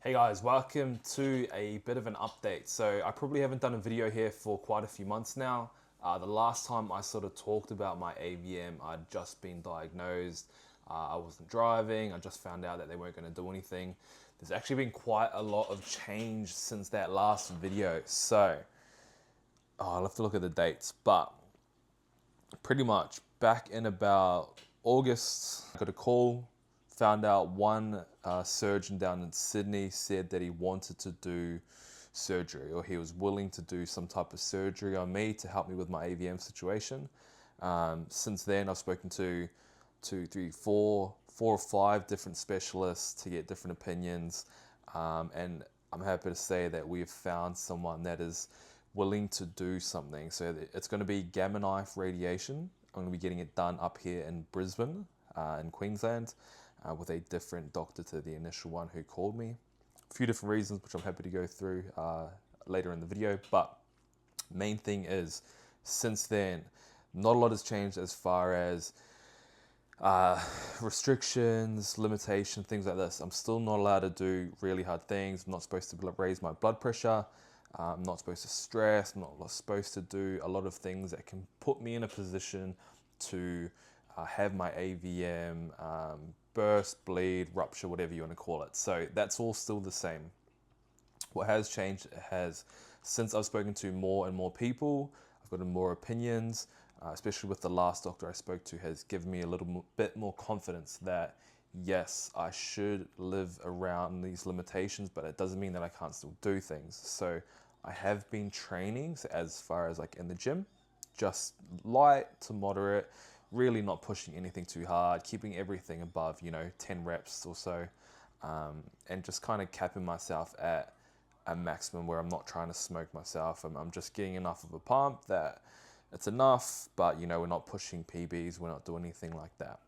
Hey guys, welcome to a bit of an update. So I probably haven't done a video here for quite a few months now. The last time I sort of talked about my AVM, I'd just been diagnosed. I wasn't driving. I just found out that they weren't going to do anything. There's actually been quite a lot of change since that last video. So I'll have to look at the dates, but pretty much back in about August, I got a call, found out one surgeon down in Sydney said that he wanted to do surgery, or he was willing to do some type of surgery on me to help me with my AVM situation. Since then, I've spoken to two, three, four or five different specialists to get different opinions, and I'm happy to say that we've found someone that is willing to do something. So it's going to be gamma knife radiation. I'm going to be getting it done up here in Brisbane, in Queensland, with a different doctor to the initial one who called me. A few different reasons, which I'm happy to go through later in the video. But main thing is, since then, not a lot has changed as far as restrictions, limitations, things like this. I'm still not allowed to do really hard things. I'm not supposed to raise my blood pressure. I'm not supposed to stress. I'm not supposed to do a lot of things that can put me in a position to have my AVM burst, bleed, rupture, whatever you want to call it. So that's all still the same. What has changed has, since I've spoken to more and more people, I've gotten more opinions, especially with the last doctor I spoke to, has given me a little bit more confidence that yes, I should live around these limitations, but it doesn't mean that I can't still do things. So I have been training, so as far as like in the gym, just light to moderate, really not pushing anything too hard, keeping everything above, 10 reps or so, and just kind of capping myself at a maximum where I'm not trying to smoke myself. I'm just getting enough of a pump that it's enough, but we're not pushing PBs, we're not doing anything like that.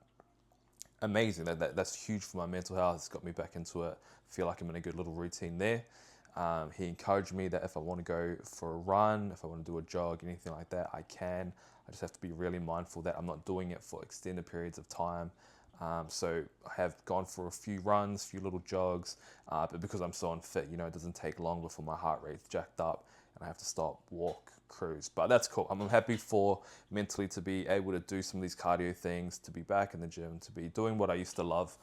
Amazing. That's huge for my mental health. It's got me back into it. I feel like I'm in a good little routine there. He encouraged me that if I want to go for a run, if I want to do a jog, anything like that, I can. I just have to be really mindful that I'm not doing it for extended periods of time. So I have gone for a few runs, a few little jogs, but because I'm so unfit, it doesn't take long before my heart rate's jacked up and I have to stop, walk, cruise. But that's cool. I'm happy for mentally to be able to do some of these cardio things, to be back in the gym, to be doing what I used to love.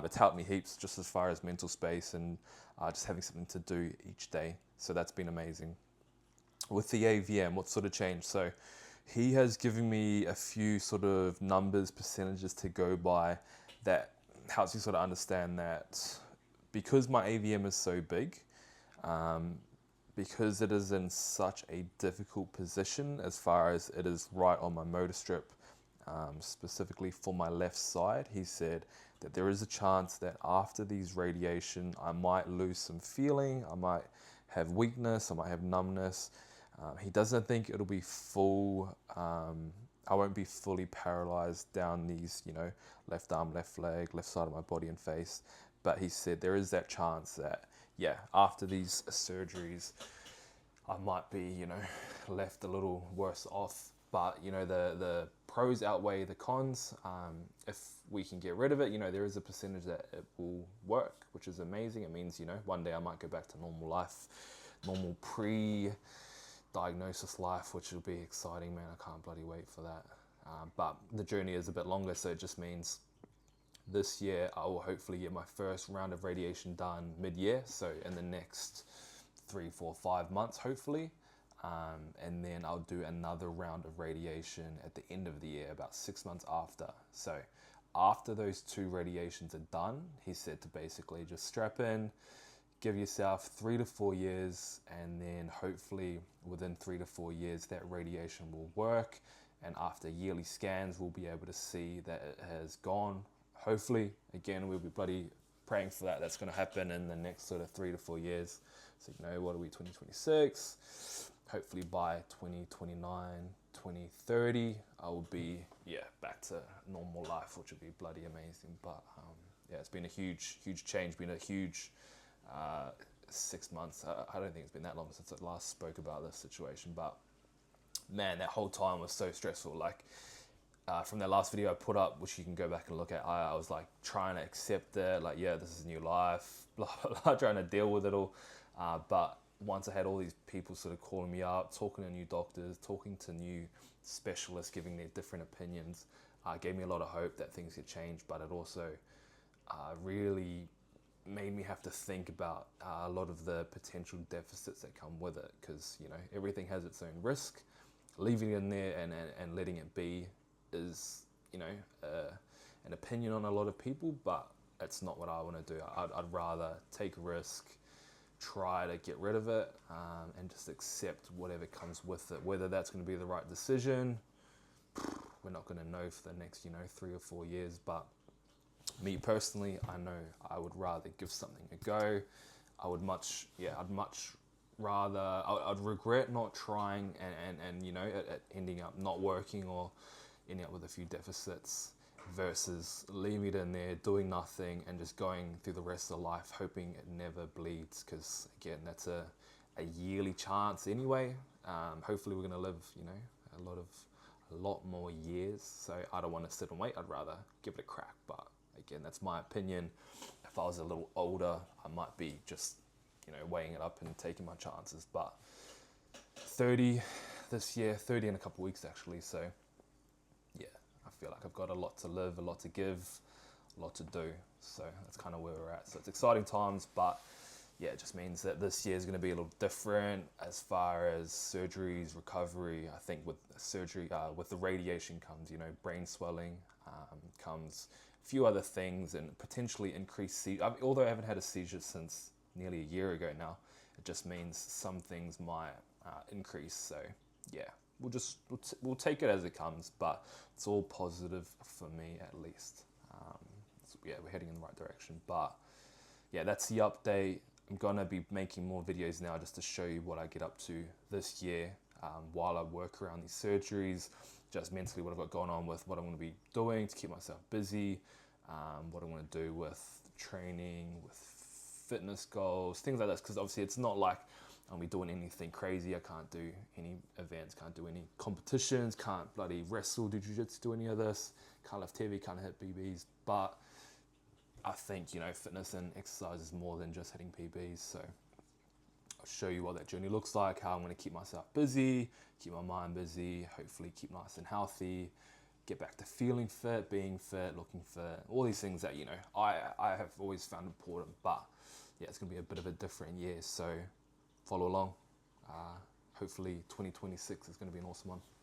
It's helped me heaps just as far as mental space and just having something to do each day. So that's been amazing. With the AVM, what sort of changed? So he has given me a few sort of numbers, percentages to go by that helps you sort of understand that because my AVM is so big, because it is in such a difficult position as far as it is right on my motor strip, specifically for my left side, he said that there is a chance that after these radiation, I might lose some feeling, I might have weakness, I might have numbness. He doesn't think it'll be full, I won't be fully paralyzed down these, left arm, left leg, left side of my body and face. But he said there is that chance that, yeah, after these surgeries, I might be, left a little worse off. But, the pros outweigh the cons. If we can get rid of it, there is a percentage that it will work, which is amazing. It means, one day I might go back to normal life, normal pre-diagnosis life, which will be exciting, man. I can't bloody wait for that. But the journey is a bit longer, so it just means this year I will hopefully get my first round of radiation done mid-year, so in the next 3, 4, 5 months hopefully, and then I'll do another round of radiation at the end of the year, about 6 months after. So after those 2 radiations are done, he said to basically just strap in, give yourself 3 to 4 years, and then hopefully within 3 to 4 years that radiation will work, and after yearly scans we'll be able to see that it has gone. Hopefully, again, we'll be bloody praying for that. That's going to happen in the next sort of 3 to 4 years. So, what are we, 2026? Hopefully by 2029, 2030, I will be, back to normal life, which would be bloody amazing. But, it's been a huge, huge change, been a huge 6 months. I don't think it's been that long since I last spoke about this situation. But, man, that whole time was so stressful. Like, from that last video I put up, which you can go back and look at, I was like trying to accept it, like, yeah, this is new life, blah, blah, blah, trying to deal with it all. But once I had all these people sort of calling me up, talking to new doctors, talking to new specialists, giving their different opinions, gave me a lot of hope that things could change. But it also really made me have to think about a lot of the potential deficits that come with it, because you know, everything has its own risk. Leaving it in there and letting it be is, you know, an opinion on a lot of people, but it's not what I want to do. I'd rather take a risk, try to get rid of it, and just accept whatever comes with it. Whether that's going to be the right decision, we're not going to know for the next, you know, 3 or 4 years. But me personally, I know I would rather give something a go. I'd much rather, I'd regret not trying and you know, it ending up not working or ending up with a few deficits, versus leaving it in there, doing nothing, and just going through the rest of life hoping it never bleeds. Because again, that's a yearly chance anyway. Hopefully we're going to live, you know, a lot more years, so I don't want to sit and wait. I'd rather give it a crack. But again, that's my opinion. If I was a little older, I might be just, you know, weighing it up and taking my chances. But 30 this year, 30 in a couple of weeks actually, so yeah, I feel like I've got a lot to live, a lot to give, a lot to do. So that's kind of where we're at. So it's exciting times, but yeah, it just means that this year is going to be a little different as far as surgeries, recovery. I think with surgery, with the radiation comes, you know, brain swelling, comes a few other things, and potentially increased seizure. Although I haven't had a seizure since nearly a year ago now, it just means some things might increase. So yeah, we'll take it as it comes, but it's all positive for me at least. So yeah, we're heading in the right direction. But yeah, that's the update. I'm gonna be making more videos now just to show you what I get up to this year, while I work around these surgeries, just mentally what I've got going on with what I'm gonna be doing to keep myself busy, what I want to do with training, with fitness goals, things like this. Because obviously it's not like I'll be doing anything crazy. I can't do any events, can't do any competitions, can't bloody wrestle, do jiu-jitsu, do any of this, can't lift heavy, can't hit PBs. But I think, you know, fitness and exercise is more than just hitting PBs. So I'll show you what that journey looks like, how I'm going to keep myself busy, keep my mind busy, hopefully keep nice and healthy, get back to feeling fit, being fit, looking fit, all these things that, you know, I have always found important. But yeah, it's going to be a bit of a different year, so follow along. Hopefully 2026 is going to be an awesome one.